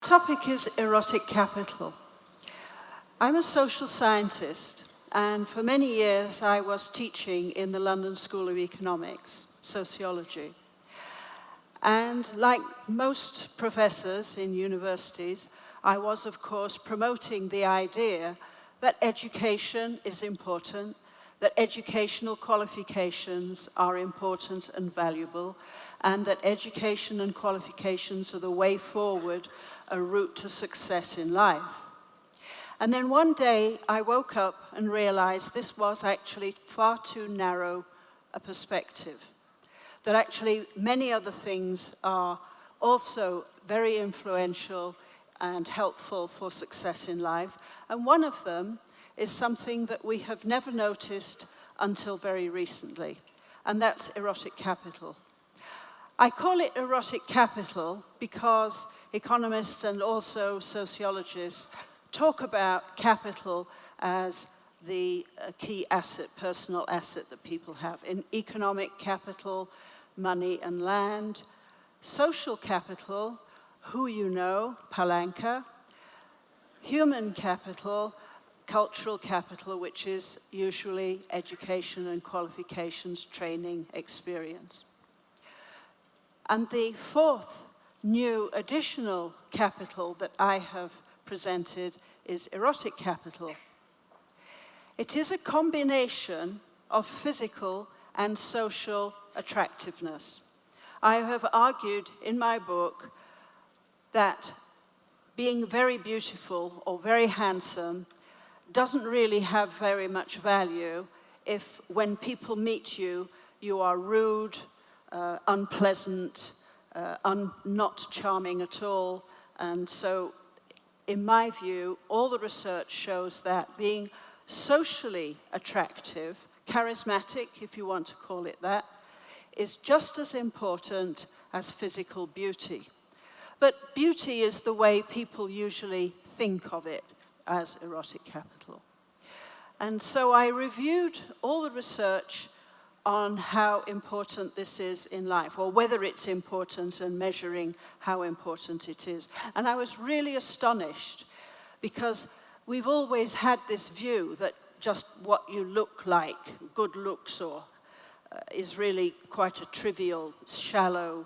topic is erotic capital. I'm a social scientist, and for many years I was teaching in the London School of Economics, sociology. And like most professors in universities, I was, of course, promoting the idea that education is important, that educational qualifications are important and valuable, and that education and qualifications are the way forward, a route to success in life. And then one day I woke up and realized this was actually far too narrow a perspective, that actually many other things are also very influential and helpful for success in life. And one of them is something that we have never noticed until very recently, and that's erotic capital. I call it erotic capital because economists and also sociologists talk about capital as the key asset, personal asset that people have. In economic capital, money and land. Social capital, who you know, palanca. Human capital, cultural capital, which is usually education and qualifications, training, experience. And the fourth new additional capital that I have presented is erotic capital. It is a combination of physical and social attractiveness. I have argued in my book that being very beautiful or very handsome doesn't really have very much value if when people meet you, you are rude, unpleasant, not charming at all. And so, in my view, all the research shows that being socially attractive, charismatic, if you want to call it that, is just as important as physical beauty. But beauty is the way people usually think of it as erotic capital. And so I reviewed all the research on how important this is in life, or whether it's important, and measuring how important it is. And I was really astonished, because we've always had this view that just what you look like, good looks, or is really quite a trivial, shallow,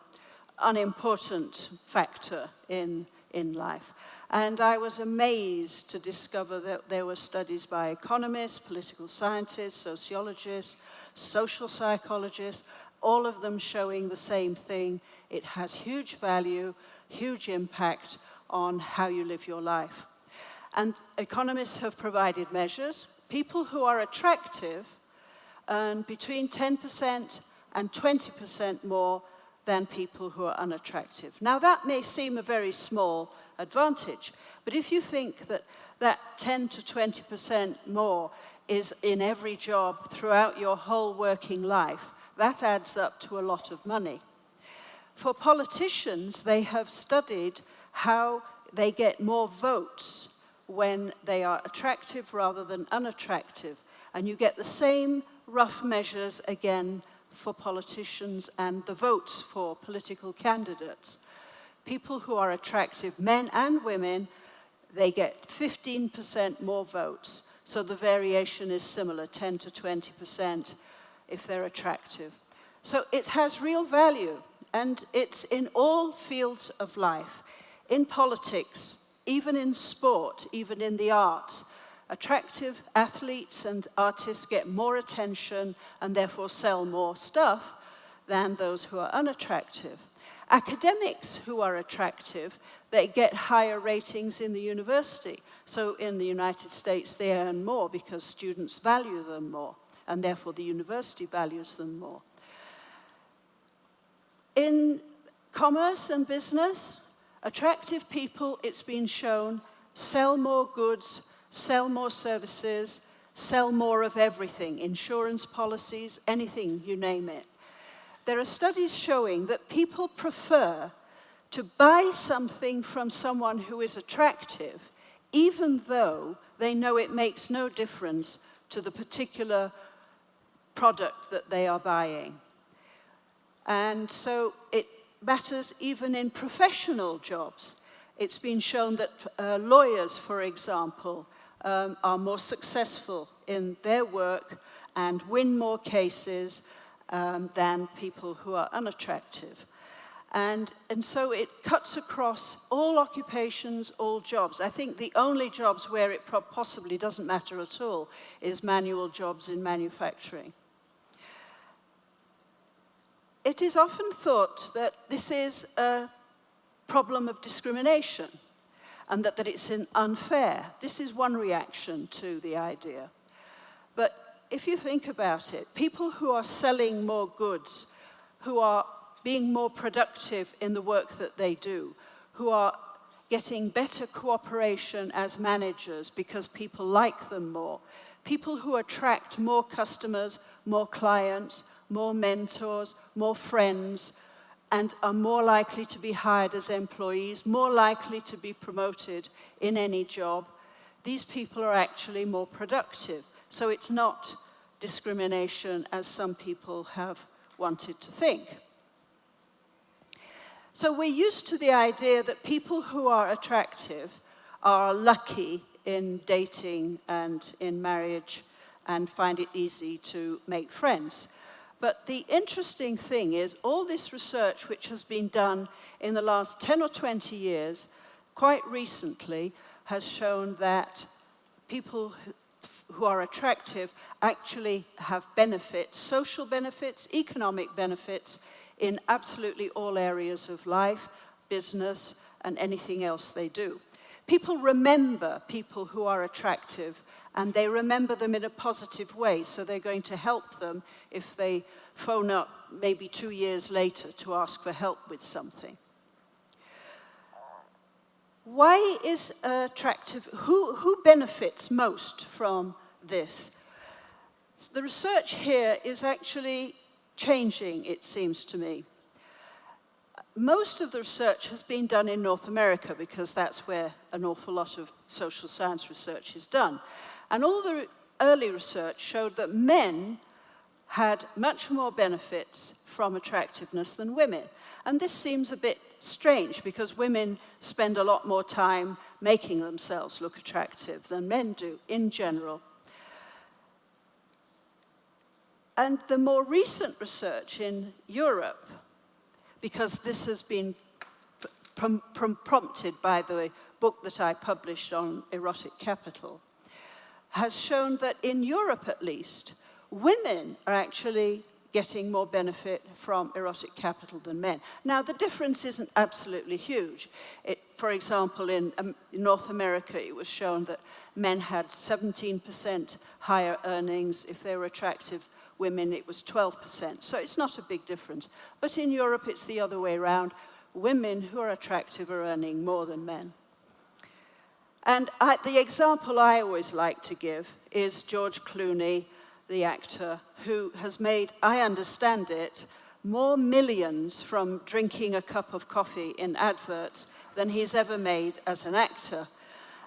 unimportant factor in life. And I was amazed to discover that there were studies by economists, political scientists, sociologists, social psychologists, all of them showing the same thing. It has huge value, huge impact on how you live your life. And economists have provided measures. People who are attractive earn between 10% and 20% more than people who are unattractive. Now that may seem a very small advantage, but if you think that that 10 to 20% more is in every job throughout your whole working life, that adds up to a lot of money. For politicians, they have studied how they get more votes when they are attractive rather than unattractive. And you get the same rough measures again for politicians and the votes for political candidates. People who are attractive, men and women, they get 15% more votes. So the variation is similar, 10 to 20% if they're attractive. So it has real value, and it's in all fields of life. In politics, even in sport, even in the arts, attractive athletes and artists get more attention and therefore sell more stuff than those who are unattractive. Academics who are attractive, they get higher ratings in the university. So in the United States, they earn more because students value them more, and therefore the university values them more. In commerce and business, attractive people, it's been shown, sell more goods, sell more services, sell more of everything, insurance policies, anything, you name it. There are studies showing that people prefer to buy something from someone who is attractive, even though they know it makes no difference to the particular product that they are buying. And so it matters even in professional jobs. It's been shown that lawyers, for example, are more successful in their work and win more cases than people who are unattractive. And so it cuts across all occupations, all jobs. I think the only jobs where it possibly doesn't matter at all is manual jobs in manufacturing. It is often thought that this is a problem of discrimination and that it's unfair. This is one reaction to the idea. But if you think about it, people who are selling more goods, who are being more productive in the work that they do, who are getting better cooperation as managers because people like them more, people who attract more customers, more clients, more mentors, more friends, and are more likely to be hired as employees, more likely to be promoted in any job, these people are actually more productive. So it's not discrimination as some people have wanted to think. So we're used to the idea that people who are attractive are lucky in dating and in marriage and find it easy to make friends. But the interesting thing is all this research which has been done in the last 10 or 20 years, quite recently, has shown that people who are attractive actually have benefits, social benefits, economic benefits, in absolutely all areas of life, business, and anything else they do. People remember people who are attractive, and they remember them in a positive way, so they're going to help them if they phone up maybe 2 years later to ask for help with something. Why is attractive? Who benefits most from this? The research here is actually changing, it seems to me. Most of the research has been done in North America because that's where an awful lot of social science research is done. And all the early research showed that men had much more benefits from attractiveness than women. And this seems a bit strange because women spend a lot more time making themselves look attractive than men do in general. And the more recent research in Europe, because this has been prompted by the book that I published on erotic capital, has shown that in Europe at least, women are actually getting more benefit from erotic capital than men. Now, the difference isn't absolutely huge. For example, in North America, it was shown that men had 17% higher earnings. If they were attractive women, it was 12%. So it's not a big difference. But in Europe, it's the other way around. Women who are attractive are earning more than men. And the example I always like to give is George Clooney, the actor, who has made, I understand it, more millions from drinking a cup of coffee in adverts than he's ever made as an actor.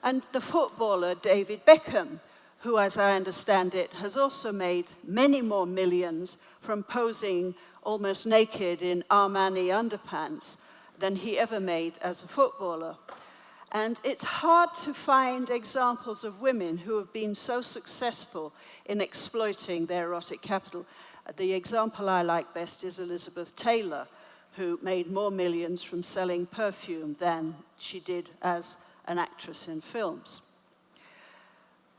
And the footballer David Beckham, who, as I understand it, has also made many more millions from posing almost naked in Armani underpants than he ever made as a footballer. And it's hard to find examples of women who have been so successful in exploiting their erotic capital. The example I like best is Elizabeth Taylor, who made more millions from selling perfume than she did as an actress in films.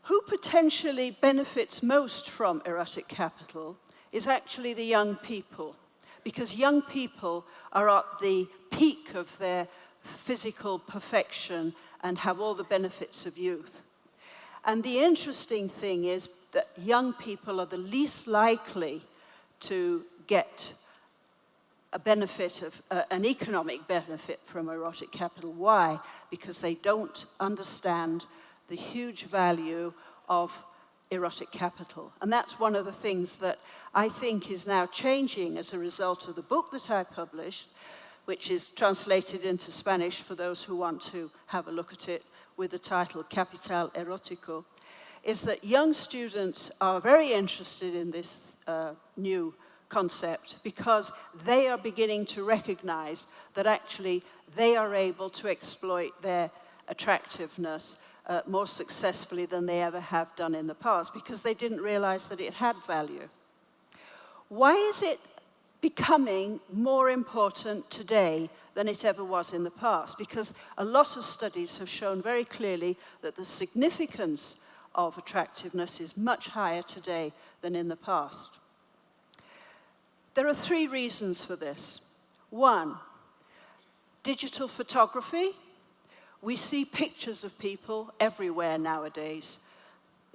Who potentially benefits most from erotic capital is actually the young people, because young people are at the peak of their physical perfection and have all the benefits of youth. And the interesting thing is that young people are the least likely to get a benefit of an economic benefit from erotic capital. Why? Because they don't understand the huge value of erotic capital. And that's one of the things that I think is now changing as a result of the book that I published, which is translated into Spanish for those who want to have a look at it, with the title Capital Erótico, is that young students are very interested in this new concept, because they are beginning to recognize that actually they are able to exploit their attractiveness more successfully than they ever have done in the past, because they didn't realize that it had value. Why is it becoming more important today than it ever was in the past? Because a lot of studies have shown very clearly that the significance of attractiveness is much higher today than in the past. There are 3 reasons for this. 1, digital photography. We see pictures of people everywhere nowadays.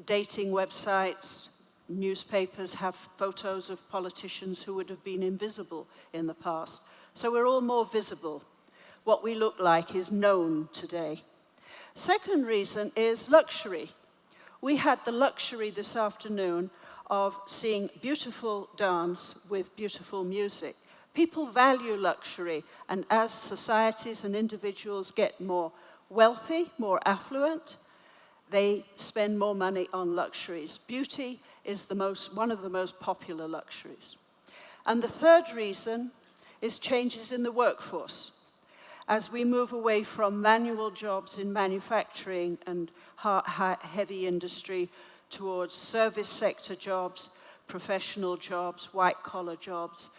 Dating websites, newspapers have photos of politicians who would have been invisible in the past. So we're all more visible. What we look like is known today. Second reason is luxury. We had the luxury this afternoon of seeing beautiful dance with beautiful music. People value luxury, and as societies and individuals get more wealthy, more affluent, they spend more money on luxuries. Beauty is one of the most popular luxuries. And the third reason is changes in the workforce. As we move away from manual jobs in manufacturing and heavy industry towards service sector jobs, professional jobs, white-collar jobs,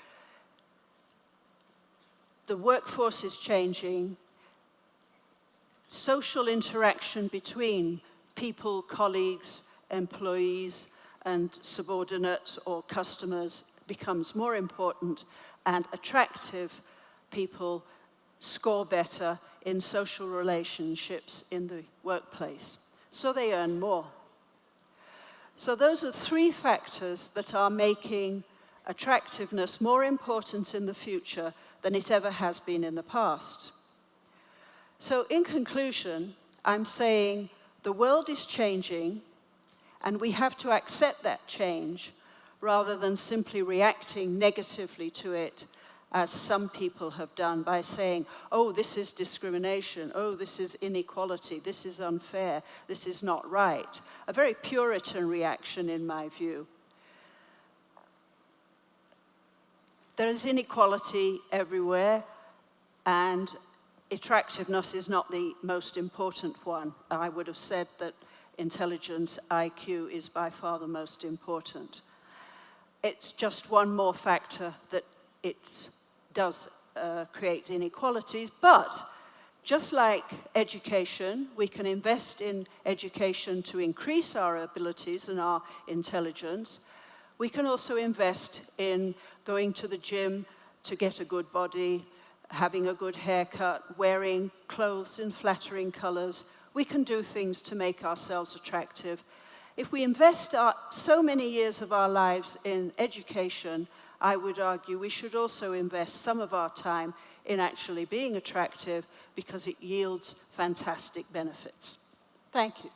the workforce is changing. Social interaction between people, colleagues, employees, and subordinates or customers becomes more important, and attractive people score better in social relationships in the workplace. So they earn more. So those are 3 factors that are making attractiveness more important in the future than it ever has been in the past. So in conclusion, I'm saying the world is changing, and we have to accept that change rather than simply reacting negatively to it, as some people have done by saying, oh, this is discrimination, oh, this is inequality, this is unfair, this is not right. A very Puritan reaction, in my view. There is inequality everywhere, and attractiveness is not the most important one. I would have said that intelligence, IQ, is by far the most important. It's just one more factor that it does create inequalities, but just like education, we can invest in education to increase our abilities and our intelligence. We can also invest in going to the gym to get a good body, having a good haircut, wearing clothes in flattering colors. We can do things to make ourselves attractive. If we invest so many years of our lives in education, I would argue we should also invest some of our time in actually being attractive, because it yields fantastic benefits. Thank you.